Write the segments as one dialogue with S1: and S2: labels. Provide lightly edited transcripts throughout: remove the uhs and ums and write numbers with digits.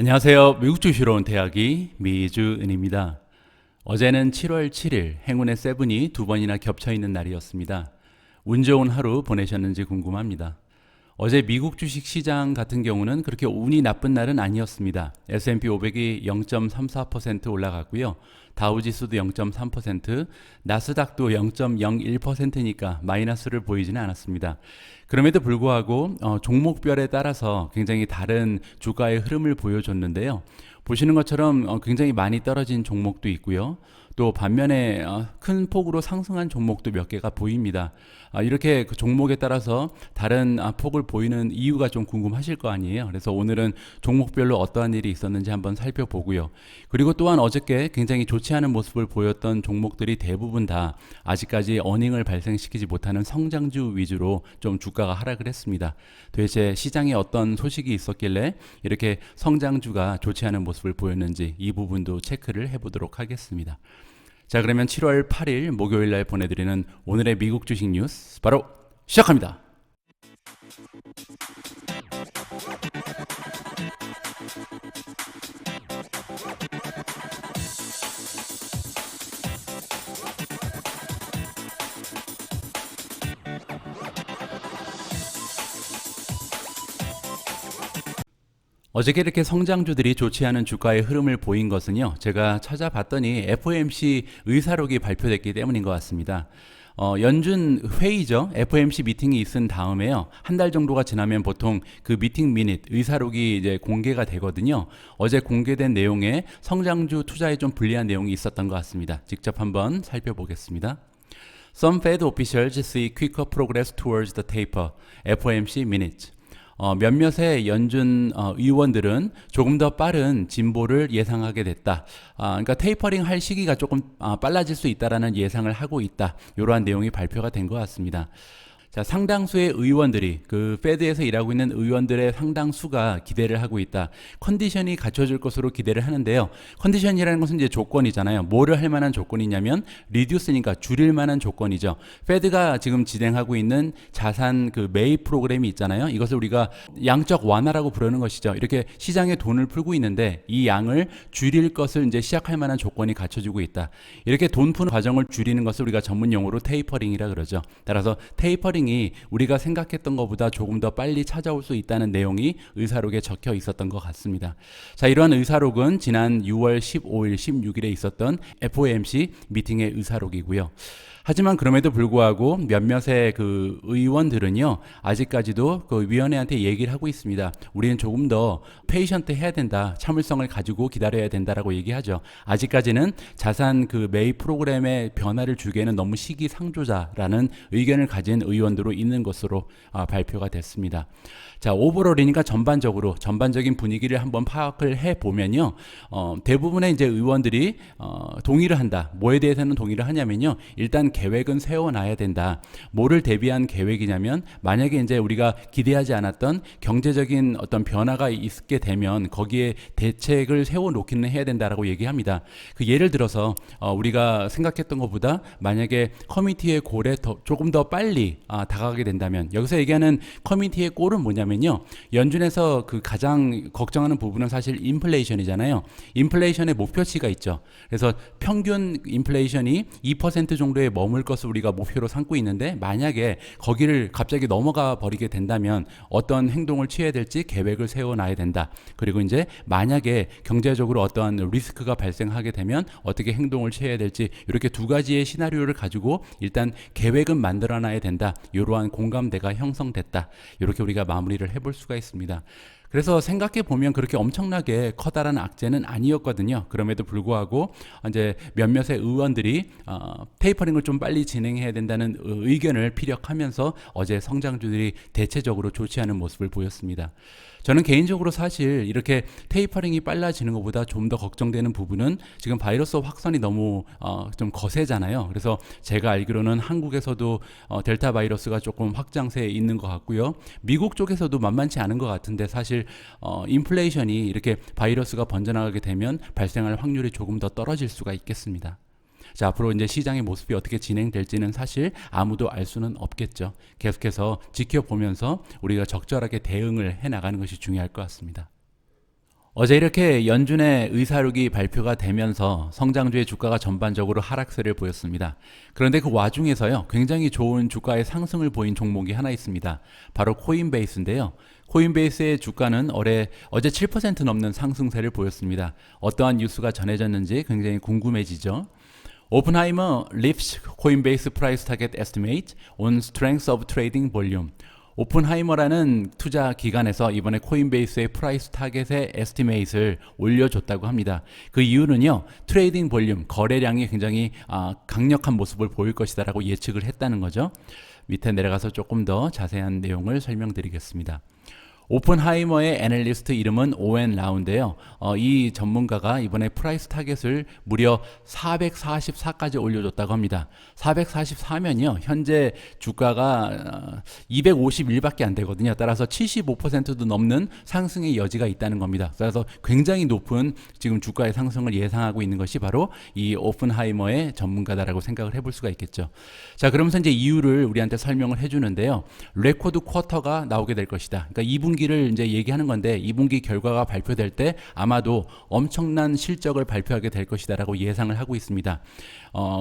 S1: 안녕하세요. 미국 주시러 온 대학이 미주은입니다. 어제는 7월 7일 행운의 세븐이 두 번이나 겹쳐 있는 날이었습니다. 운 좋은 하루 보내셨는지 궁금합니다. 어제 미국 주식 시장 같은 경우는 그렇게 운이 나쁜 날은 아니었습니다. S&P 500이 0.34% 올라갔고요. 다우지수도 0.3%, 나스닥도 0.01%니까 마이너스를 보이지는 않았습니다. 그럼에도 불구하고 종목별에 따라서 굉장히 다른 주가의 흐름을 보여줬는데요. 보시는 것처럼 굉장히 많이 떨어진 종목도 있고요. 또 반면에 큰 폭으로 상승한 종목도 몇 개가 보입니다. 이렇게 그 종목에 따라서 다른 폭을 보이는 이유가 좀 궁금하실 거 아니에요. 그래서 오늘은 종목별로 어떠한 일이 있었는지 한번 살펴보고요. 그리고 또한 어저께 굉장히 좋지 않은 모습을 보였던 종목들이 대부분 다 아직까지 어닝을 발생시키지 못하는 성장주 위주로 좀 주가가 하락을 했습니다. 도대체 시장에 어떤 소식이 있었길래 이렇게 성장주가 좋지 않은 모습을 보였는지 이 부분도 체크를 해보도록 하겠습니다. 자, 그러면 7월 8일 목요일 날 보내드리는 오늘의 미국 주식 뉴스 바로 시작합니다. 어저께 이렇게 성장주들이 좋지 않은 주가의 흐름을 보인 것은요, 제가 찾아봤더니 FOMC 의사록이 발표됐기 때문인 것 같습니다. 연준 회의죠. FOMC 미팅이 있은 다음에요. 한 달 정도가 지나면 보통 그 미팅 미닛 의사록이 이제 공개가 되거든요. 어제 공개된 내용에 성장주 투자에 좀 불리한 내용이 있었던 것 같습니다. 직접 한번 살펴보겠습니다. Some Fed officials see quicker progress towards the taper. FOMC minutes. 몇몇의 연준 의원들은 조금 더 빠른 진보를 예상하게 됐다. 그러니까 테이퍼링 할 시기가 조금 빨라질 수 있다라는 예상을 하고 있다. 이러한 내용이 발표가 된 것 같습니다. 자, 상당수의 의원들이 그 페드에서 일하고 있는 의원들의 상당수가 기대를 하고 있다. 컨디션이 갖춰질 것으로 기대를 하는데요. 컨디션이라는 것은 이제 조건이잖아요. 뭐를 할 만한 조건이냐면 리듀스니까 줄일 만한 조건이죠. 페드가 지금 진행하고 있는 자산 그 매입 프로그램이 있잖아요. 이것을 우리가 양적 완화라고 부르는 것이죠. 이렇게 시장에 돈을 풀고 있는데 이 양을 줄일 것을 이제 시작할 만한 조건이 갖춰지고 있다. 이렇게 돈 푸는 과정을 줄이는 것을 우리가 전문 용어로 테이퍼링이라 그러죠. 따라서 테이퍼링 이 우리가 생각했던 것보다 조금 더 빨리 찾아올 수 있다는 내용이 의사록에 적혀 있었던 것 같습니다. 자, 이러한 의사록은 지난 6월 15일, 16일에 있었던 FOMC 미팅의 의사록이고요. 하지만 그럼에도 불구하고 몇몇의 그 의원들은요, 아직까지도 그 위원회한테 얘기를 하고 있습니다. 우리는 조금 더 페이션트 해야 된다. 참을성을 가지고 기다려야 된다라고 얘기하죠. 아직까지는 자산 그 매입 프로그램의 변화를 주기에는 너무 시기상조자라는 의견을 가진 의원들로 있는 것으로 발표가 됐습니다. 자, 오버롤이니까 전반적인 분위기를 한번 파악을 해 보면요, 대부분의 이제 의원들이 동의를 한다. 뭐에 대해서는 동의를 하냐면요, 일단 계획은 세워놔야 된다. 뭐를 대비한 계획이냐면 만약에 이제 우리가 기대하지 않았던 경제적인 어떤 변화가 있게 되면 거기에 대책을 세워놓기는 해야 된다라고 얘기합니다. 그 예를 들어서 우리가 생각했던 것보다 만약에 커뮤니티의 골에 조금 더 빨리 다가가게 된다면, 여기서 얘기하는 커뮤니티의 골은 뭐냐면요, 연준에서 그 가장 걱정하는 부분은 사실 인플레이션이잖아요. 인플레이션의 목표치가 있죠. 그래서 평균 인플레이션이 2% 정도에 머물 것을 우리가 목표로 삼고 있는데, 만약에 거기를 갑자기 넘어가 버리게 된다면 어떤 행동을 취해야 될지 계획을 세워놔야 된다. 그리고 이제 만약에 경제적으로 어떠한 리스크가 발생하게 되면 어떻게 행동을 취해야 될지, 이렇게 두 가지의 시나리오를 가지고 일단 계획은 만들어놔야 된다. 이러한 공감대가 형성됐다. 이렇게 우리가 마무리를 해볼 수가 있습니다. 그래서 생각해 보면 그렇게 엄청나게 커다란 악재는 아니었거든요. 그럼에도 불구하고 이제 몇몇의 의원들이 테이퍼링을 좀 빨리 진행해야 된다는 의견을 피력하면서 어제 성장주들이 대체적으로 좋지 않은 모습을 보였습니다. 저는 개인적으로 사실 이렇게 테이퍼링이 빨라지는 것보다 좀 더 걱정되는 부분은 지금 바이러스 확산이 너무 좀 거세잖아요. 그래서 제가 알기로는 한국에서도 델타 바이러스가 조금 확장세에 있는 것 같고요. 미국 쪽에서도 만만치 않은 것 같은데, 사실 인플레이션이 이렇게 바이러스가 번져나가게 되면 발생할 확률이 조금 더 떨어질 수가 있겠습니다. 자, 앞으로 이제 시장의 모습이 어떻게 진행될지는 사실 아무도 알 수는 없겠죠. 계속해서 지켜보면서 우리가 적절하게 대응을 해 나가는 것이 중요할 것 같습니다. 어제 이렇게 연준의 의사록이 발표가 되면서 성장주의 주가가 전반적으로 하락세를 보였습니다. 그런데 그 와중에서요, 굉장히 좋은 주가의 상승을 보인 종목이 하나 있습니다. 바로 코인베이스인데요. 코인베이스의 주가는 어제 7% 넘는 상승세를 보였습니다. 어떠한 뉴스가 전해졌는지 굉장히 궁금해지죠. 오펜하이머 lifts Coinbase price target estimate on strength of trading volume. 오펜하이머라는 투자 기관에서 이번에 코인베이스의 프라이스 타겟의 에스티메이트를 올려줬다고 합니다. 그 이유는요, 트레이딩 볼륨, 거래량이 굉장히 강력한 모습을 보일 것이다라고 예측을 했다는 거죠. 밑에 내려가서 조금 더 자세한 내용을 설명드리겠습니다. 오펜하이머의 애널리스트 이름은 오웬 라우인데요. 이 전문가가 이번에 프라이스 타겟을 무려 444까지 올려줬다고 합니다. 444면요, 현재 주가가 251밖에 안 되거든요. 따라서 75%도 넘는 상승의 여지가 있다는 겁니다. 따라서 굉장히 높은 지금 주가의 상승을 예상하고 있는 것이 바로 이 오펜하이머의 전문가다라고 생각을 해볼 수가 있겠죠. 자, 그러면서 이제 이유를 우리한테 설명을 해주는데요. 레코드 쿼터가 나오게 될 것이다. 그러니까 2분기를 이제 얘기하는 건데 2분기 결과가 발표될 때 아마도 엄청난 실적을 발표하게 될 것이다라고 예상을 하고 있습니다.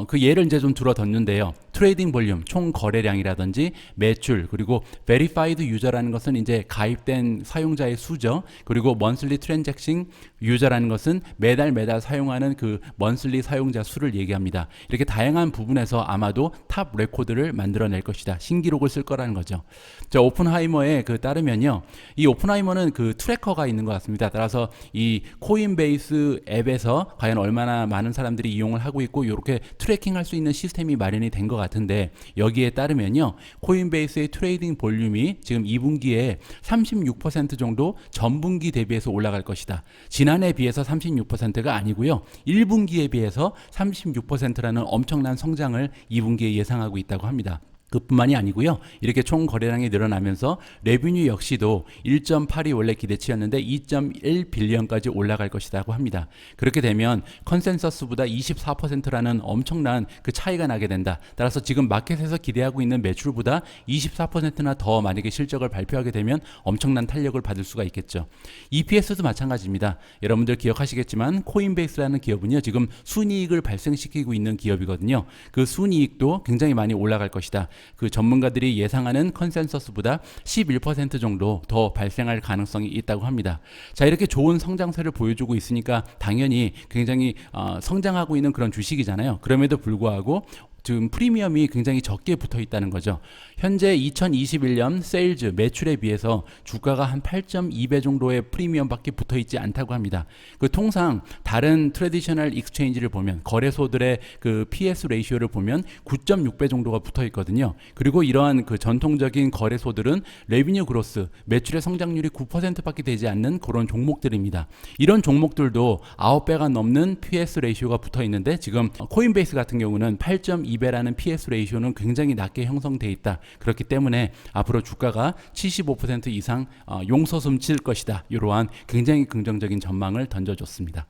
S1: 그 예를 이제 좀 들어뒀는데요. 트레이딩 볼륨, 총 거래량이라든지 매출, 그리고 verified 유저라는 것은 이제 가입된 사용자의 수죠. 그리고 monthly transaction 유저라는 것은 매달 사용하는 그 monthly 사용자 수를 얘기합니다. 이렇게 다양한 부분에서 아마도 탑 레코드를 만들어낼 것이다. 신기록을 쓸 거라는 거죠. 자, 오펜하이머에 따르면요. 이 오펜하이머는 그 트래커가 있는 것 같습니다. 따라서 이 코인베이스 앱에서 과연 얼마나 많은 사람들이 이용을 하고 있고 이렇게 트래킹할 수 있는 시스템이 마련이 된 것 같은데, 여기에 따르면요, 코인베이스의 트레이딩 볼륨이 지금 2분기에 36% 정도 전분기 대비해서 올라갈 것이다. 지난해에 비해서 36%가 아니고요, 1분기에 비해서 36%라는 엄청난 성장을 2분기에 예상하고 있다고 합니다. 그뿐만이 아니고요. 이렇게 총 거래량이 늘어나면서 레비뉴 역시도 1.8이 원래 기대치였는데 2.1 빌리언까지 올라갈 것이라고 합니다. 그렇게 되면 컨센서스보다 24%라는 엄청난 그 차이가 나게 된다. 따라서 지금 마켓에서 기대하고 있는 매출보다 24%나 더 만약에 실적을 발표하게 되면 엄청난 탄력을 받을 수가 있겠죠. EPS도 마찬가지입니다. 여러분들 기억하시겠지만 코인베이스라는 기업은요, 지금 순이익을 발생시키고 있는 기업이거든요. 그 순이익도 굉장히 많이 올라갈 것이다. 그 전문가들이 예상하는 컨센서스보다 11% 정도 더 발생할 가능성이 있다고 합니다. 자, 이렇게 좋은 성장세를 보여주고 있으니까 당연히 굉장히 성장하고 있는 그런 주식이잖아요. 그럼에도 불구하고 지금 프리미엄이 굉장히 적게 붙어 있다는 거죠. 현재 2021년 세일즈 매출에 비해서 주가가 한 8.2배 정도의 프리미엄밖에 붙어 있지 않다고 합니다. 그 통상 다른 트래디셔널 익스체인지를 보면 거래소들의 그 PS 레이시오를 보면 9.6배 정도가 붙어 있거든요. 그리고 이러한 그 전통적인 거래소들은 레비뉴 그로스, 매출의 성장률이 9%밖에 되지 않는 그런 종목들입니다. 이런 종목들도 9배가 넘는 PS 레이시오가 붙어 있는데, 지금 코인베이스 같은 경우는 8.2배라는 PS 레이시오는 굉장히 낮게 형성돼 있다. 그렇기 때문에 앞으로 주가가 75% 이상 용서숨 칠 것이다. 이러한 굉장히 긍정적인 전망을 던져줬습니다.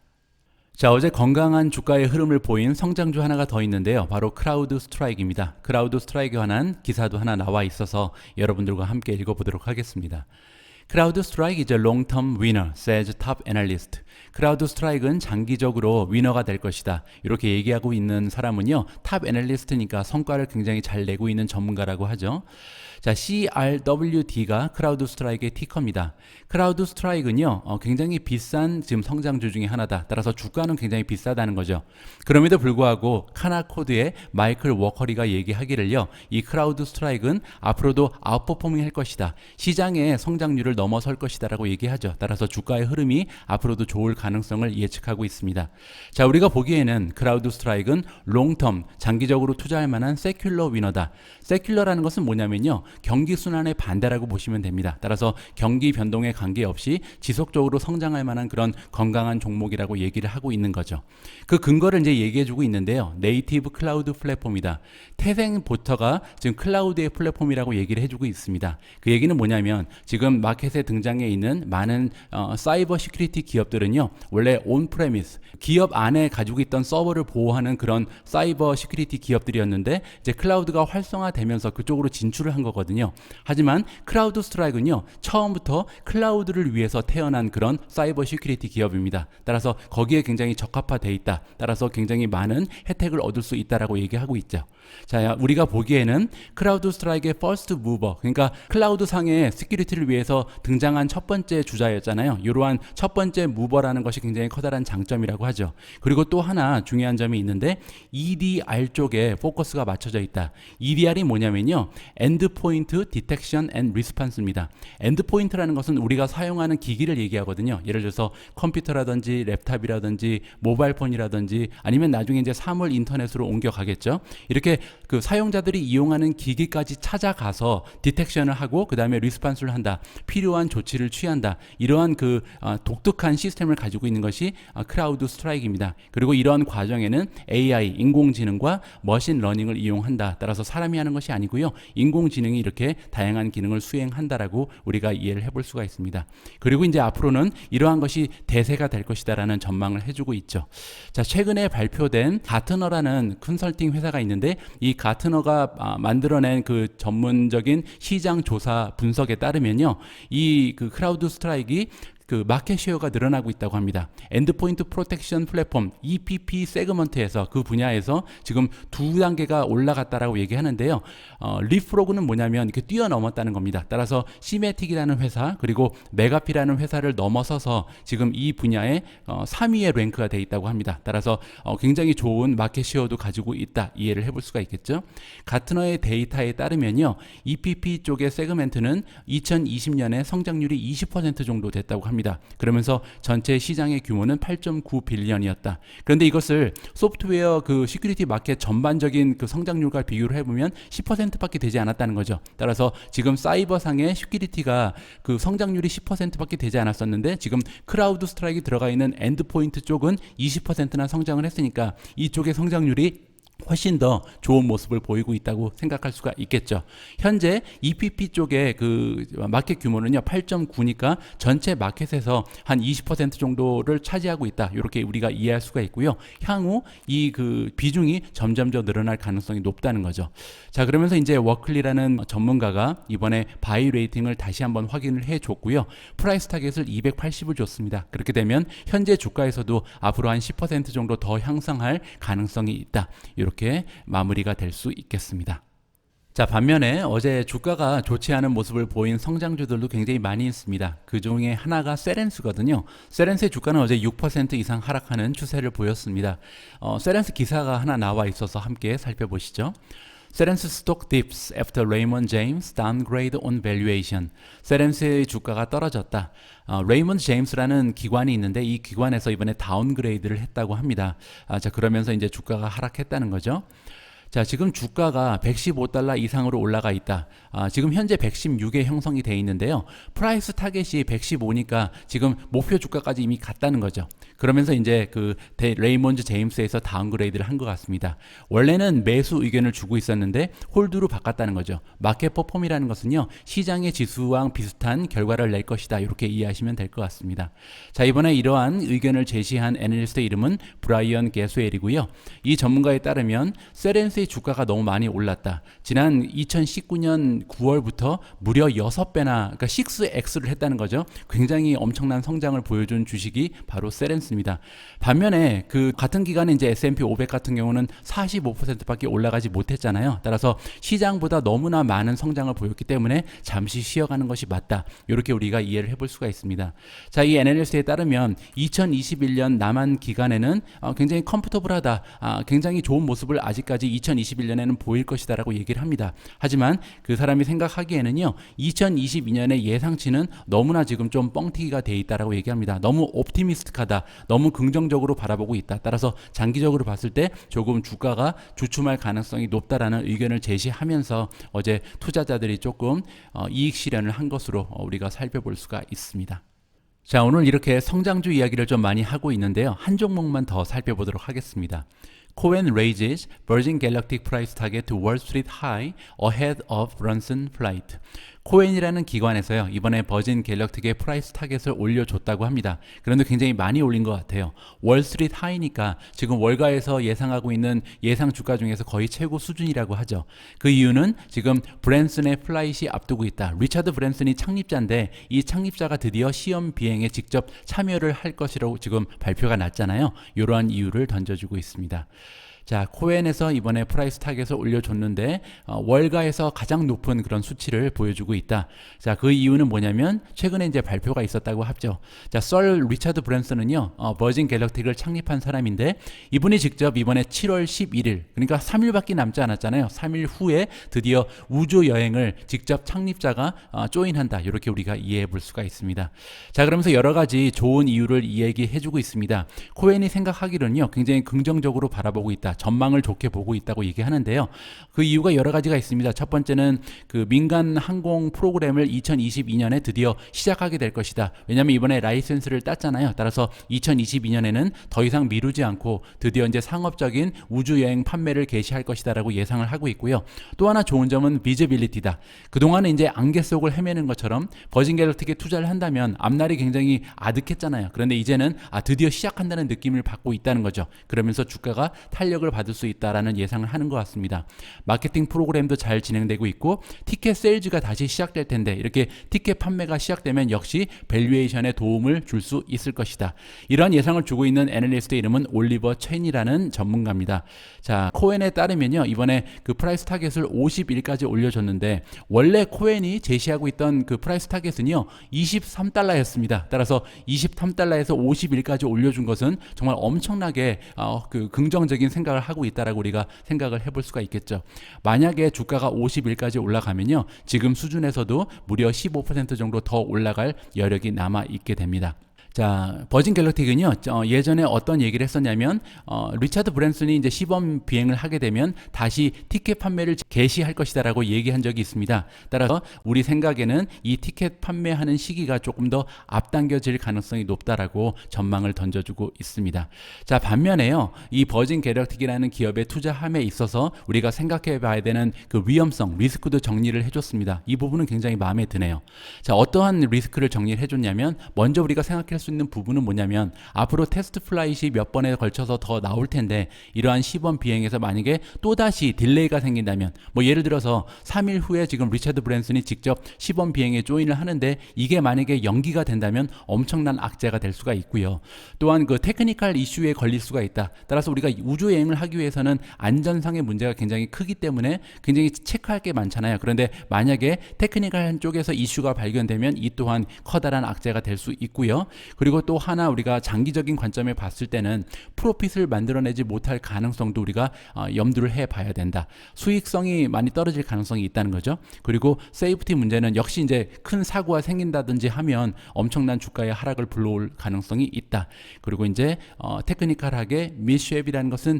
S1: 자, 어제 건강한 주가의 흐름을 보인 성장주 하나가 더 있는데요. 바로 크라우드 스트라이크입니다. 크라우드 스트라이크에 관한 기사도 하나 나와 있어서 여러분들과 함께 읽어보도록 하겠습니다. 크라우드 스트라이크 is a long-term winner, says top analyst. 크라우드 스트라이크는 장기적으로 위너가 될 것이다. 이렇게 얘기하고 있는 사람은요, 탑 애널리스트니까 성과를 굉장히 잘 내고 있는 전문가라고 하죠. 자, CRWD가 크라우드 스트라이크의 티커입니다. 크라우드 스트라이크는요, 굉장히 비싼 지금 성장주 중에 하나다. 따라서 주가는 굉장히 비싸다는 거죠. 그럼에도 불구하고 카나코드의 마이클 워커리가 얘기하기를요, 이 크라우드 스트라이크는 앞으로도 아웃퍼포밍 할 것이다. 시장의 성장률을 넘어설 것이다라고 얘기하죠. 따라서 주가의 흐름이 앞으로도 좋을 가능성을 예측하고 있습니다. 자, 우리가 보기에는 크라우드 스트라이크는 롱텀, 장기적으로 투자할 만한 세큘러 위너다. 세큘러라는 것은 뭐냐면요, 경기 순환의 반대라고 보시면 됩니다. 따라서 경기 변동에 관계없이 지속적으로 성장할 만한 그런 건강한 종목이라고 얘기를 하고 있는 거죠. 그 근거를 이제 얘기해주고 있는데요. 네이티브 클라우드 플랫폼이다. 태생부터가 지금 클라우드의 플랫폼이라고 얘기를 해주고 있습니다. 그 얘기는 뭐냐면 지금 마켓 마켓에 등장해 있는 많은 사이버 시큐리티 기업들은요, 원래 온프레미스 기업 안에 가지고 있던 서버를 보호하는 그런 사이버 시큐리티 기업들이었는데 이제 클라우드가 활성화되면서 그쪽으로 진출을 한 거거든요. 하지만 크라우드 스트라이크는요, 처음부터 클라우드를 위해서 태어난 그런 사이버 시큐리티 기업입니다. 따라서 거기에 굉장히 적합화되어 있다. 따라서 굉장히 많은 혜택을 얻을 수 있다라고 얘기하고 있죠. 자, 우리가 보기에는 크라우드 스트라이크의 퍼스트 무버, 그러니까 클라우드 상의 시큐리티를 위해서 등장한 첫 번째 주자였잖아요. 이러한 첫 번째 무버라는 것이 굉장히 커다란 장점이라고 하죠. 그리고 또 하나 중요한 점이 있는데 EDR 쪽에 포커스가 맞춰져 있다. EDR이 뭐냐면요, 엔드포인트 디텍션 앤 리스폰스입니다. 엔드포인트라는 것은 우리가 사용하는 기기를 얘기하거든요. 예를 들어서 컴퓨터라든지 랩탑이라든지 모바일폰이라든지 아니면 나중에 이제 사물 인터넷으로 옮겨가겠죠. 이렇게 그 사용자들이 이용하는 기기까지 찾아가서 디텍션을 하고 그 다음에 리스폰스를 한다. 필요한 조치를 취한다. 이러한 그 독특한 시스템을 가지고 있는 것이 크라우드 스트라이크입니다. 그리고 이러한 과정에는 AI, 인공지능과 머신러닝을 이용한다. 따라서 사람이 하는 것이 아니고요. 인공지능이 이렇게 다양한 기능을 수행한다라고 우리가 이해를 해볼 수가 있습니다. 그리고 이제 앞으로는 이러한 것이 대세가 될 것이다라는 전망을 해주고 있죠. 자, 최근에 발표된 가트너라는 컨설팅 회사가 있는데 이 가트너가 만들어낸 그 전문적인 시장 조사 분석에 따르면요, 이 그 크라우드 스트라이크가 그 마켓 쉐어가 늘어나고 있다고 합니다. 엔드포인트 프로텍션 플랫폼 EPP 세그먼트에서 그 분야에서 지금 2단계가 올라갔다라고 얘기하는데요. 리프로그는 뭐냐면 이렇게 뛰어넘었다는 겁니다. 따라서 시메틱이라는 회사 그리고 메가피라는 회사를 넘어서서 지금 이 분야에 3위에 랭크가 돼 있다고 합니다. 따라서 굉장히 좋은 마켓 쉐어도 가지고 있다, 이해를 해볼 수가 있겠죠. 가트너의 데이터에 따르면요, EPP 쪽의 세그멘트는 2020년에 성장률이 20% 정도 됐다고 합니다. 그러면서 전체 시장의 규모는 8.9 빌리언이었다. 그런데 이것을 소프트웨어 그 시큐리티 마켓 전반적인 그 성장률과 비교를 해보면 10%밖에 되지 않았다는 거죠. 따라서 지금 사이버상의 시큐리티가 그 성장률이 10%밖에 되지 않았었는데 지금 크라우드 스트라이크 들어가 있는 엔드포인트 쪽은 20%나 성장을 했으니까 이쪽의 성장률이 훨씬 더 좋은 모습을 보이고 있다고 생각할 수가 있겠죠. 현재 EPP 쪽의 그 마켓 규모는요 8.9니까 전체 마켓에서 한 20% 정도를 차지하고 있다. 이렇게 우리가 이해할 수가 있고요. 향후 이 그 비중이 점점 더 늘어날 가능성이 높다는 거죠. 자, 그러면서 이제 워클리라는 전문가가 이번에 바이 레이팅을 다시 한번 확인을 해줬고요. 프라이스 타겟을 280을 줬습니다. 그렇게 되면 현재 주가에서도 앞으로 한 10% 정도 더 향상할 가능성이 있다. 이렇게 마무리가 될 수 있겠습니다. 자, 반면에 어제 주가가 좋지 않은 모습을 보인 성장주들도 굉장히 많이 있습니다. 그 중에 하나가 세렌스거든요. 세렌스의 주가는 어제 6% 이상 하락하는 추세를 보였습니다. 세렌스 기사가 하나 나와 있어서 함께 살펴보시죠. 세렌스 stock dips after Raymond James downgrade on valuation. 세렌스의 주가가 떨어졌다. 레이먼드 제임스라는 기관이 있는데 이 기관에서 이번에 다운그레이드를 했다고 합니다. 자, 그러면서 이제 주가가 하락했다는 거죠. 자, 지금 주가가 $115 이상으로 올라가 있다. 지금 현재 116에 형성이 돼 있는데요. 프라이스 타겟이 115니까 지금 목표 주가까지 이미 갔다는 거죠. 그러면서 이제 그 레이먼드 제임스에서 다운그레이드를 한 것 같습니다. 원래는 매수 의견을 주고 있었는데 홀드로 바꿨다는 거죠. 마켓 퍼폼이라는 것은요, 시장의 지수와 비슷한 결과를 낼 것이다. 이렇게 이해하시면 될 것 같습니다. 자, 이번에 이러한 의견을 제시한 애널리스트의 이름은 브라이언 게스웰이고요. 이 전문가에 따르면 세렌스의 주가가 너무 많이 올랐다. 지난 2019년 9월부터 무려 6배나, 그러니까 6x를 했다는 거죠. 굉장히 엄청난 성장을 보여준 주식이 바로 세렌스입니다. 반면에 그 같은 기간에 이제 S&P 500 같은 경우는 45%밖에 올라가지 못했잖아요. 따라서 시장보다 너무나 많은 성장을 보였기 때문에 잠시 쉬어가는 것이 맞다. 이렇게 우리가 이해를 해볼 수가 있습니다. 자, 이 애널리스트에 따르면 2021년 남은 기간에는 굉장히 컴포터블하다. 굉장히 좋은 모습을 아직까지 2021년에는 보일 것이다라고 얘기를 합니다. 하지만 그 사람이 생각하기에는요, 2022년의 예상치는 너무나 지금 좀 뻥튀기가 돼 있다라고 얘기합니다. 너무 옵티미스틱하다, 너무 긍정적으로 바라보고 있다. 따라서 장기적으로 봤을 때 조금 주가가 주춤할 가능성이 높다라는 의견을 제시하면서 어제 투자자들이 조금 이익 실현을 한 것으로 우리가 살펴볼 수가 있습니다. 자, 오늘 이렇게 성장주 이야기를 좀 많이 하고 있는데요. 한 종목만 더 살펴보도록 하겠습니다. Cowen raises Virgin Galactic price target to Wall Street high ahead of Brunson flight. 코엔이라는 기관에서요, 이번에 버진 갤럭틱의 프라이스 타겟을 올려줬다고 합니다. 그런데 굉장히 많이 올린 것 같아요. 월스트리트 하이니까 지금 월가에서 예상하고 있는 예상 주가 중에서 거의 최고 수준이라고 하죠. 그 이유는 지금 브랜슨의 플라잇이 앞두고 있다. 리차드 브랜슨이 창립자인데 이 창립자가 드디어 시험 비행에 직접 참여를 할 것이라고 지금 발표가 났잖아요. 이러한 이유를 던져주고 있습니다. 자, 코엔에서 이번에 프라이스 타겟을 올려줬는데 월가에서 가장 높은 그런 수치를 보여주고 있다. 자, 그 이유는 뭐냐면 최근에 이제 발표가 있었다고 하죠. 자, 썰 리차드 브랜슨은요, 버진 갤럭틱을 창립한 사람인데 이분이 직접 이번에 7월 11일, 그러니까 3일밖에 남지 않았잖아요. 3일 후에 드디어 우주 여행을 직접 창립자가 조인한다. 이렇게 우리가 이해해 볼 수가 있습니다. 자, 그러면서 여러 가지 좋은 이유를 이야기해주고 있습니다. 코엔이 생각하기로는요, 굉장히 긍정적으로 바라보고 있다. 전망을 좋게 보고 있다고 얘기하는데요. 그 이유가 여러 가지가 있습니다. 첫 번째는 그 민간 항공 프로그램을 2022년에 드디어 시작하게 될 것이다. 왜냐하면 이번에 라이센스를 땄잖아요. 따라서 2022년에는 더 이상 미루지 않고 드디어 이제 상업적인 우주 여행 판매를 개시할 것이다라고 예상을 하고 있고요. 또 하나 좋은 점은 비지빌리티다. 그동안은 이제 안개 속을 헤매는 것처럼 버진 갤럭틱에 투자를 한다면 앞날이 굉장히 아득했잖아요. 그런데 이제는 드디어 시작한다는 느낌을 받고 있다는 거죠. 그러면서 주가가 탄력을 받을 수 있다라는 예상을 하는 것 같습니다. 마케팅 프로그램도 잘 진행되고 있고 티켓 세일즈가 다시 시작될 텐데 이렇게 티켓 판매가 시작되면 역시 밸류에이션에 도움을 줄 수 있을 것이다. 이러한 예상을 주고 있는 애널리스트의 이름은 올리버 첸이라는 전문가입니다. 자, 코엔에 따르면요, 이번에 그 프라이스 타겟을 50일까지 올려줬는데 원래 코엔이 제시하고 있던 그 프라이스 타겟은요 23달러였습니다. 따라서 23달러에서 50일까지 올려준 것은 정말 엄청나게 그 긍정적인 생각을 하고 있다라고 우리가 생각을 해볼 수가 있겠죠. 만약에 주가가 50일까지 올라가면요, 지금 수준에서도 무려 15% 정도 더 올라갈 여력이 남아 있게 됩니다. 자, 버진 갤럭틱은요, 예전에 어떤 얘기를 했었냐면, 리차드 브랜슨이 이제 시범 비행을 하게 되면 다시 티켓 판매를 개시할 것이다라고 얘기한 적이 있습니다. 따라서 우리 생각에는 이 티켓 판매하는 시기가 조금 더 앞당겨질 가능성이 높다라고 전망을 던져주고 있습니다. 자, 반면에요, 이 버진 갤럭틱이라는 기업에 투자함에 있어서 우리가 생각해 봐야 되는 그 위험성, 리스크도 정리를 해줬습니다. 이 부분은 굉장히 마음에 드네요. 자, 어떠한 리스크를 정리를 해줬냐면, 먼저 우리가 생각할 수 있는 부분은 뭐냐면 앞으로 테스트 플라잇이 몇 번에 걸쳐서 더 나올 텐데 이러한 시범 비행에서 만약에 또다시 딜레이가 생긴다면 뭐 예를 들어서 3일 후에 지금 리차드 브랜슨이 직접 시범 비행에 조인을 하는데 이게 만약에 연기가 된다면 엄청난 악재가 될 수가 있고요. 또한 그 테크니컬 이슈에 걸릴 수가 있다. 따라서 우리가 우주 여행을 하기 위해서는 안전상의 문제가 굉장히 크기 때문에 굉장히 체크할 게 많잖아요. 그런데 만약에 테크니컬 쪽에서 이슈가 발견되면 이 또한 커다란 악재가 될 수 있고요. 그리고 또 하나 우리가 장기적인 관점에 봤을 때는 프로핏을 만들어내지 못할 가능성도 우리가 염두를 해봐야 된다. 수익성이 많이 떨어질 가능성이 있다는 거죠. 그리고 세이프티 문제는 역시 이제 큰 사고가 생긴다든지 하면 엄청난 주가의 하락을 불러올 가능성이 있다. 그리고 이제 테크니컬하게 미스쉐입이라는 것은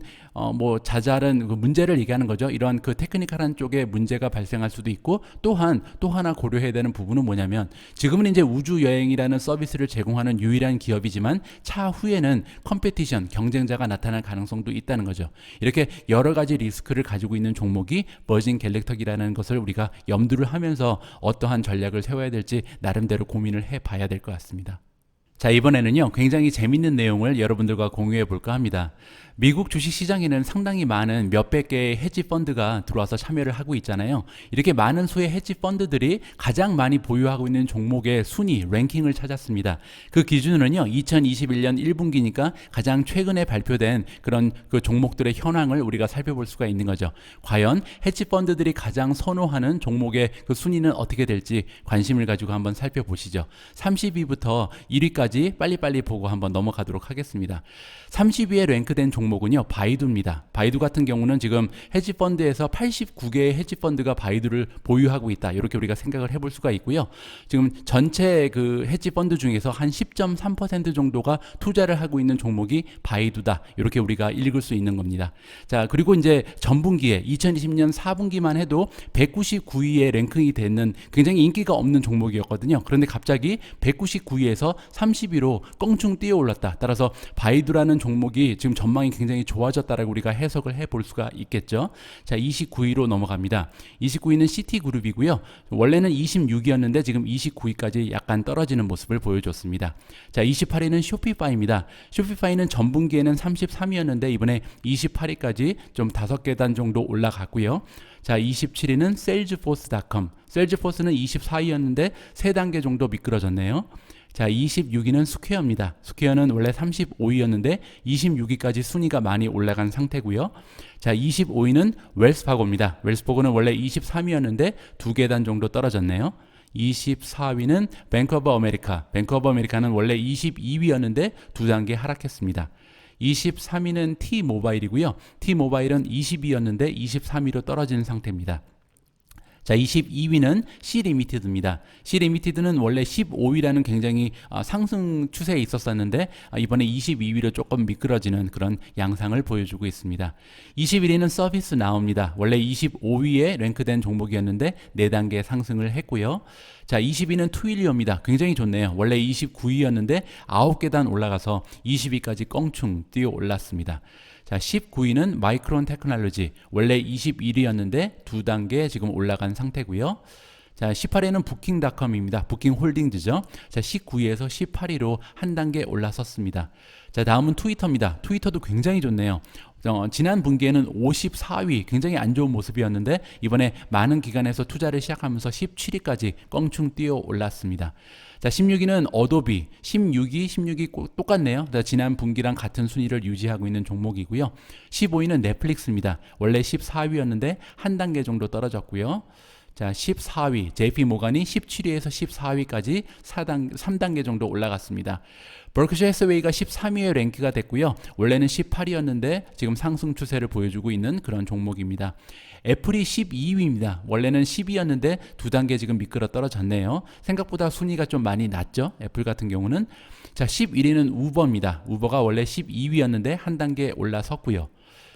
S1: 뭐 자잘한 그 문제를 얘기하는 거죠. 이러한 그 테크니컬한 쪽에 문제가 발생할 수도 있고 또한 또 하나 고려해야 되는 부분은 뭐냐면 지금은 이제 우주 여행이라는 서비스를 제공하는 유일한 기업이지만 차후에는 컴페티션, 경쟁자가 나타날 가능성도 있다는 거죠. 이렇게 여러 가지 리스크를 가지고 있는 종목이 버진 갤럭틱이라는 것을 우리가 염두를 하면서 어떠한 전략을 세워야 될지 나름대로 고민을 해봐야 될 것 같습니다. 자, 이번에는요, 굉장히 재밌는 내용을 여러분들과 공유해 볼까 합니다. 미국 주식시장에는 상당히 많은 몇백 개의 헤지 펀드가 들어와서 참여를 하고 있잖아요. 이렇게 많은 수의 헤지 펀드들이 가장 많이 보유하고 있는 종목의 순위, 랭킹을 찾았습니다. 그 기준으로는요, 2021년 1분기니까 가장 최근에 발표된 그런 그 종목들의 현황을 우리가 살펴볼 수가 있는 거죠. 과연 헤지 펀드들이 가장 선호하는 종목의 그 순위는 어떻게 될지 관심을 가지고 한번 살펴보시죠. 30위부터 1위까지 빨리빨리 보고 한번 넘어가도록 하겠습니다. 30위에 랭크된 종목은요, 바이두입니다. 바이두 같은 경우는 지금 헤지펀드에서 89개의 헤지펀드가 바이두를 보유하고 있다. 이렇게 우리가 생각을 해볼 수가 있고요. 지금 전체 그 헤지펀드 중에서 한 10.3% 정도가 투자를 하고 있는 종목이 바이두다. 이렇게 우리가 읽을 수 있는 겁니다. 자, 그리고 이제 전분기에 2020년 4분기만 해도 199위에 랭킹이 되는 굉장히 인기가 없는 종목이었거든요. 그런데 갑자기 199위에서 30위로 껑충 뛰어 올랐다. 따라서 바이두라는 종목이 지금 전망이 굉장히 좋아졌다라고 우리가 해석을 해볼 수가 있겠죠. 자, 29위로 넘어갑니다. 29위는 시티그룹이고요. 원래는 26위였는데 지금 29위까지 약간 떨어지는 모습을 보여줬습니다. 자, 28위는 쇼피파이입니다. 쇼피파이는 전분기에는 33위였는데 이번에 28위까지 좀 5계단 정도 올라갔고요. 자, 27위는 셀즈포스닷컴. 셀즈포스는 24위였는데 3단계 정도 미끄러졌네요. 자, 26위는 스퀘어입니다. 스퀘어는 원래 35위였는데 26위까지 순위가 많이 올라간 상태고요. 자, 25위는 웰스파고입니다. 웰스파고는 원래 23위였는데 2계단 정도 떨어졌네요. 24위는 뱅크 오브 아메리카. 뱅크 오브 아메리카는 원래 22위였는데 2단계 하락했습니다. 23위는 T모바일이고요. T모바일은 20위였는데 23위로 떨어진 상태입니다. 자, 22위는 C리미티드입니다. C리미티드는 원래 15위라는 굉장히 상승 추세에 있었었는데 이번에 22위로 조금 미끄러지는 그런 양상을 보여주고 있습니다. 21위는 서비스 나우입니다. 원래 25위에 랭크된 종목이었는데 4단계 상승을 했고요. 자, 20위는 트윌리오입니다. 굉장히 좋네요. 원래 29위였는데 9계단 올라가서 20위까지 껑충 뛰어 올랐습니다. 자, 19위는 마이크론 테크놀로지. 원래 21위였는데 2단계 지금 올라간 상태고요. 자, 18위는 부킹닷컴입니다. 부킹홀딩즈죠. 자, 19위에서 18위로 한 단계 올라섰습니다. 자, 다음은 트위터입니다. 트위터도 굉장히 좋네요. 지난 분기에는 54위, 굉장히 안 좋은 모습이었는데 이번에 많은 기관에서 투자를 시작하면서 17위까지 껑충 뛰어 올랐습니다. 자, 16위는 어도비. 16위 똑같네요. 지난 분기랑 같은 순위를 유지하고 있는 종목이고요. 15위는 넷플릭스입니다. 원래 14위였는데 한 단계 정도 떨어졌고요. 자, 14위 JP모간이 17위에서 14위까지 3단계 정도 올라갔습니다. 버크셔 해서웨이가 13위에 랭크가 됐고요. 원래는 18위였는데 지금 상승 추세를 보여주고 있는 그런 종목입니다. 애플이 12위입니다. 원래는 10위였는데 2단계 지금 미끄러 떨어졌네요. 생각보다 순위가 좀 많이 낮죠. 애플 같은 경우는. 자, 11위는 우버입니다. 우버가 원래 12위였는데 한 단계 올라섰고요.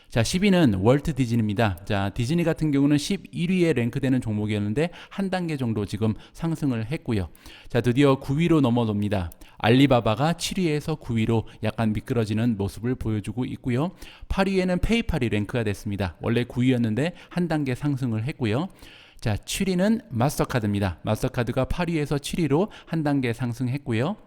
S1: 자, 10위는 월트 디즈니입니다. 자, 디즈니 같은 경우는 11위에 랭크되는 종목이었는데 한 단계 정도 지금 상승을 했고요. 자, 드디어 9위로 넘어옵니다. 알리바바가 7위에서 9위로 약간 미끄러지는 모습을 보여주고 있고요. 8위에는 페이팔이 랭크가 됐습니다. 원래 9위였는데 한 단계 상승을 했고요. 자, 7위는 마스터카드입니다. 마스터카드가 8위에서 7위로 한 단계 상승했고요.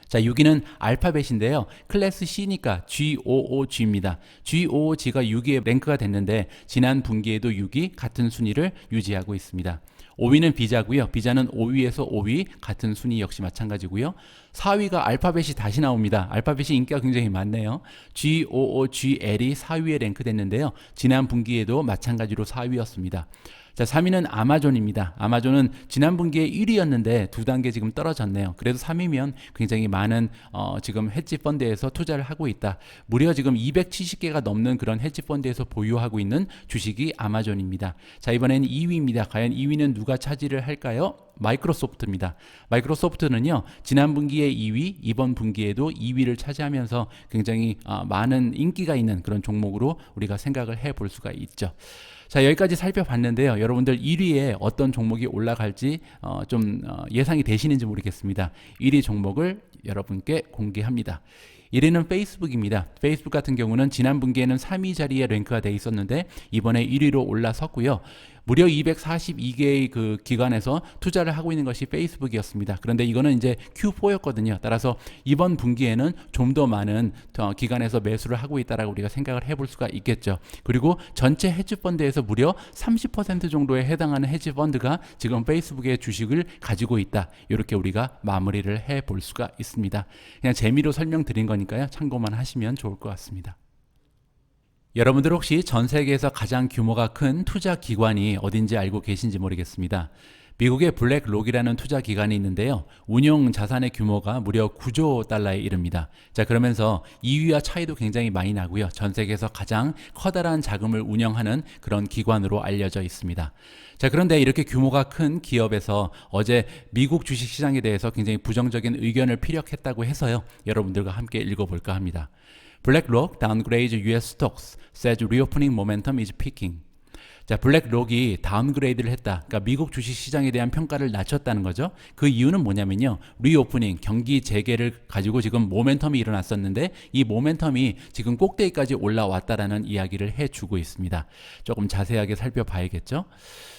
S1: 자, 6위는 알파벳인데요. 클래스 C니까 GOOG입니다. GOOG가 6위에 랭크가 됐는데 지난 분기에도 6위 같은 순위를 유지하고 있습니다. 5위는 비자고요. 비자는 5위에서 5위 같은 순위 역시 마찬가지고요. 4위가 알파벳이 다시 나옵니다. 알파벳이 인기가 굉장히 많네요. GOOGL이 4위에 랭크됐는데요. 지난 분기에도 마찬가지로 4위였습니다. 자, 3위는 아마존입니다. 아마존은 지난 분기에 1위였는데 2단계 지금 떨어졌네요. 그래도 3위면 굉장히 많은 지금 헤지 펀드에서 투자를 하고 있다. 무려 지금 270개가 넘는 그런 헤지 펀드에서 보유하고 있는 주식이 아마존입니다. 자, 이번에는 2위입니다. 과연 2위는 누가 차지를 할까요? 마이크로소프트입니다. 마이크로소프트는요, 지난 분기에 2위, 이번 분기에도 2위를 차지하면서 굉장히 많은 인기가 있는 그런 종목으로 우리가 생각을 해볼 수가 있죠. 자, 여기까지 살펴봤는데요. 여러분들 1위에 어떤 종목이 올라갈지 예상이 되시는지 모르겠습니다. 1위 종목을 여러분께 공개합니다. 1위는 페이스북입니다. 페이스북 같은 경우는 지난 분기에는 3위 자리에 랭크가 돼 있었는데 이번에 1위로 올라섰고요. 무려 242개의 그 기관에서 투자를 하고 있는 것이 페이스북이었습니다. 그런데 이거는 이제 Q4였거든요. 따라서 이번 분기에는 좀 더 많은 기관에서 매수를 하고 있다라고 우리가 생각을 해볼 수가 있겠죠. 그리고 전체 헤지펀드에서 무려 30% 정도에 해당하는 헤지펀드가 지금 페이스북의 주식을 가지고 있다. 이렇게 우리가 마무리를 해볼 수가 있습니다. 그냥 재미로 설명드린 거니까요. 참고만 하시면 좋을 것 같습니다. 여러분들 혹시 전 세계에서 가장 규모가 큰 투자 기관이 어딘지 알고 계신지 모르겠습니다. 미국의 블랙록이라는 투자 기관이 있는데요. 운용 자산의 규모가 무려 9조 달러에 이릅니다. 자, 그러면서 2위와 차이도 굉장히 많이 나고요. 전 세계에서 가장 커다란 자금을 운영하는 그런 기관으로 알려져 있습니다. 자, 그런데 이렇게 규모가 큰 기업에서 어제 미국 주식시장에 대해서 굉장히 부정적인 의견을 피력했다고 해서요. 여러분들과 함께 읽어볼까 합니다. BlackRock downgrades U.S. stocks, says reopening momentum is peaking. 자, 블랙록이 다운그레이드를 했다. 그러니까 미국 주식 시장에 대한 평가를 낮췄다는 거죠. 그 이유는 뭐냐면요. 리오프닝, 경기 재개를 가지고 지금 모멘텀이 일어났었는데 이 모멘텀이 지금 꼭대기까지 올라왔다라는 이야기를 해주고 있습니다. 조금 자세하게 살펴봐야겠죠.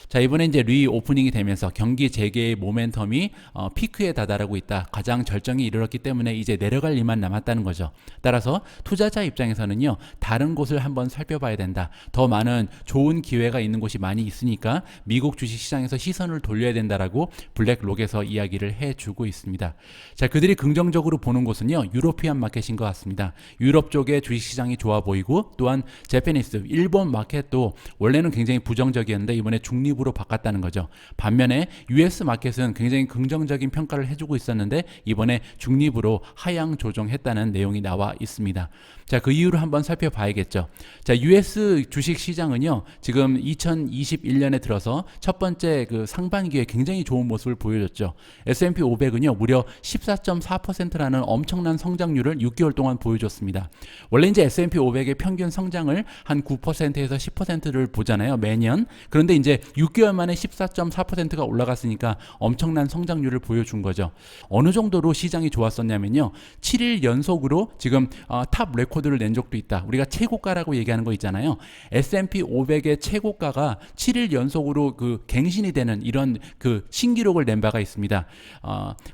S1: 자, 이번에 이제 리오프닝이 되면서 경기 재개의 모멘텀이 피크에 다다르고 있다. 가장 절정에 이르렀기 때문에 이제 내려갈 일만 남았다는 거죠. 따라서 투자자 입장에서는요. 다른 곳을 한번 살펴봐야 된다. 더 많은 좋은 기회가 있는 곳이 많이 있으니까 미국 주식 시장에서 시선을 돌려야 된다라고 블랙록에서 이야기를 해주고 있습니다. 자, 그들이 긍정적으로 보는 곳은요. 유로피안 마켓인 것 같습니다. 유럽 쪽의 주식 시장이 좋아 보이고 또한 재패니스, 일본 마켓도 원래는 굉장히 부정적이었는데 이번에 중립으로 바꿨다는 거죠. 반면에 US 마켓은 굉장히 긍정적인 평가를 해주고 있었는데 이번에 중립으로 하향 조정했다는 내용이 나와 있습니다. 자, 그 이유를 한번 살펴봐야겠죠. 자, US 주식 시장은요, 지금 2021년에 들어서 첫 번째 그 상반기에 굉장히 좋은 모습을 보여줬죠. S&P 500은요, 무려 14.4%라는 엄청난 성장률을 6개월 동안 보여줬습니다. 원래 이제 S&P 500의 평균 성장을 한 9%에서 10%를 보잖아요, 매년. 그런데 이제 6개월 만에 14.4%가 올라갔으니까 엄청난 성장률을 보여준 거죠. 어느 정도로 시장이 좋았었냐면요, 7일 연속으로 지금 탑 레코드를 낸 적도 있다. 우리가 최고가라고 얘기하는 거 있잖아요. S&P 500의 최고가가 7일 연속으로 그 갱신이 되는 이런 그 신기록을 낸 바가 있습니다.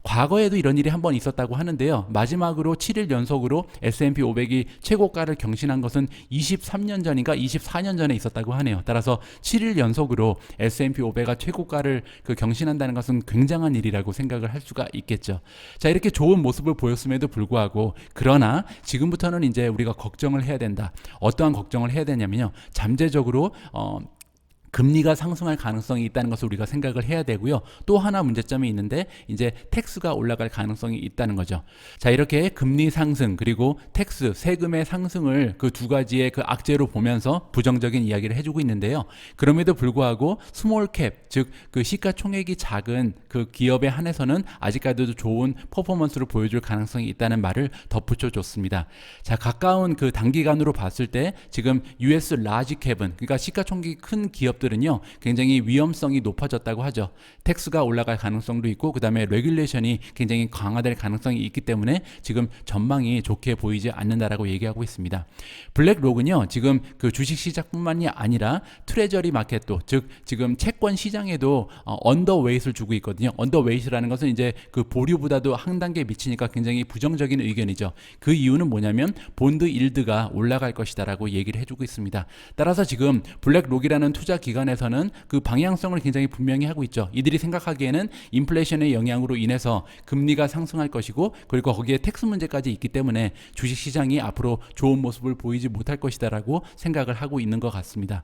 S1: 과거에도 이런 일이 한 번 있었다고 하는데요. 마지막으로 7일 연속으로 S&P 500이 최고가를 경신한 것은 23년 전인가 24년 전에 있었다고 하네요. 따라서 7일 연속으로 S&P 500가 최고가를 그 경신한다는 것은 굉장한 일이라고 생각을 할 수가 있겠죠. 자, 이렇게 좋은 모습을 보였음에도 불구하고 그러나 지금부터는 이제 우리가 걱정을 해야 된다. 어떠한 걱정을 해야 되냐면요. 잠재적으로 금리가 상승할 가능성이 있다는 것을 우리가 생각을 해야 되고요. 또 하나 문제점이 있는데 이제 텍스가 올라갈 가능성이 있다는 거죠. 자, 이렇게 금리 상승 그리고 텍스 세금의 상승을 그 두 가지의 그 악재로 보면서 부정적인 이야기를 해주고 있는데요. 그럼에도 불구하고 스몰캡 즉 그 시가총액이 작은 그 기업에 한해서는 아직까지도 좋은 퍼포먼스를 보여줄 가능성이 있다는 말을 덧붙여 줬습니다. 자, 가까운 그 단기간으로 봤을 때 지금 US 라지 캡은 그러니까 시가총액이 큰 기업 들은요 굉장히 위험성이 높아졌다고 하죠. 텍스가 올라갈 가능성도 있고 그 다음에 레귤레이션이 굉장히 강화될 가능성이 있기 때문에 지금 전망이 좋게 보이지 않는다라고 얘기하고 있습니다. 블랙록은요 지금 그 주식 시장뿐만이 아니라 트레저리 마켓도 즉 지금 채권 시장에도 언더웨이트를 주고 있거든요. 언더웨이트라는 것은 이제 그 보류보다도 한 단계 미치니까 굉장히 부정적인 의견이죠. 그 이유는 뭐냐면 본드 일드가 올라갈 것이다라고 얘기를 해주고 있습니다. 따라서 지금 블랙록이라는 투자 기관에서는 그 방향성을 굉장히 분명히 하고 있죠. 이들이 생각하기에는 인플레이션의 영향으로 인해서 금리가 상승할 것이고 그리고 거기에 텍스 문제까지 있기 때문에 주식시장이 앞으로 좋은 모습을 보이지 못할 것이다라고 생각을 하고 있는 것 같습니다.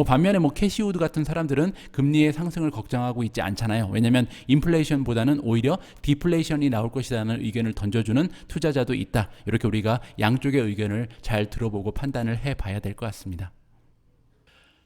S1: 반면에 캐시우드 같은 사람들은 금리의 상승을 걱정하고 있지 않잖아요. 왜냐하면 인플레이션보다는 오히려 디플레이션이 나올 것이라는 의견을 던져주는 투자자도 있다. 이렇게 우리가 양쪽의 의견을 잘 들어보고 판단을 해봐야 될 것 같습니다.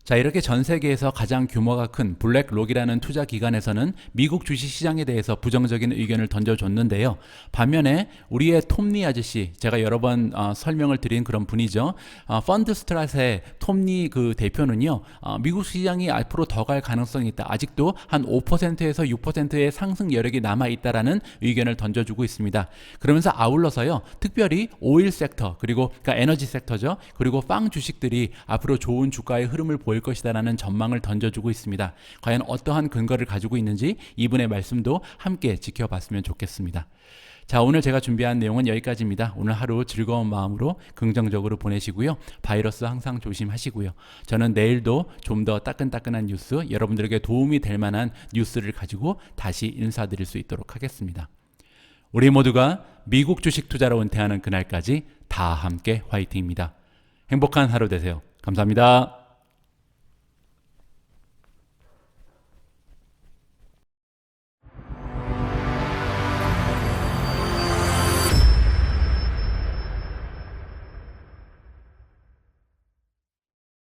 S1: 자, 이렇게 전 세계에서 가장 규모가 큰 블랙록이라는 투자 기관에서는 미국 주식시장에 대해서 부정적인 의견을 던져줬는데요. 반면에 우리의 톰리 아저씨, 제가 여러 번 설명을 드린 그런 분이죠. 펀드스트랏의 톰리 그 대표는요. 미국 시장이 앞으로 더 갈 가능성이 있다. 아직도 한 5%에서 6%의 상승 여력이 남아있다라는 의견을 던져주고 있습니다. 그러면서 아울러서요. 특별히 오일 섹터, 그리고 그러니까 에너지 섹터죠. 그리고 빵 주식들이 앞으로 좋은 주가의 흐름을 보일 것이다라는 전망을 던져주고 있습니다. 과연 어떠한 근거를 가지고 있는지 이분의 말씀도 함께 지켜봤으면 좋겠습니다. 자, 오늘 제가 준비한 내용은 여기까지입니다. 오늘 하루 즐거운 마음으로 긍정적으로 보내시고요. 바이러스 항상 조심하시고요. 저는 내일도 좀 더 따끈따끈한 뉴스, 여러분들에게 도움이 될 만한 뉴스를 가지고 다시 인사드릴 수 있도록 하겠습니다. 우리 모두가 미국 주식 투자로 은퇴하는 그날까지 다 함께 화이팅입니다. 행복한 하루 되세요. 감사합니다.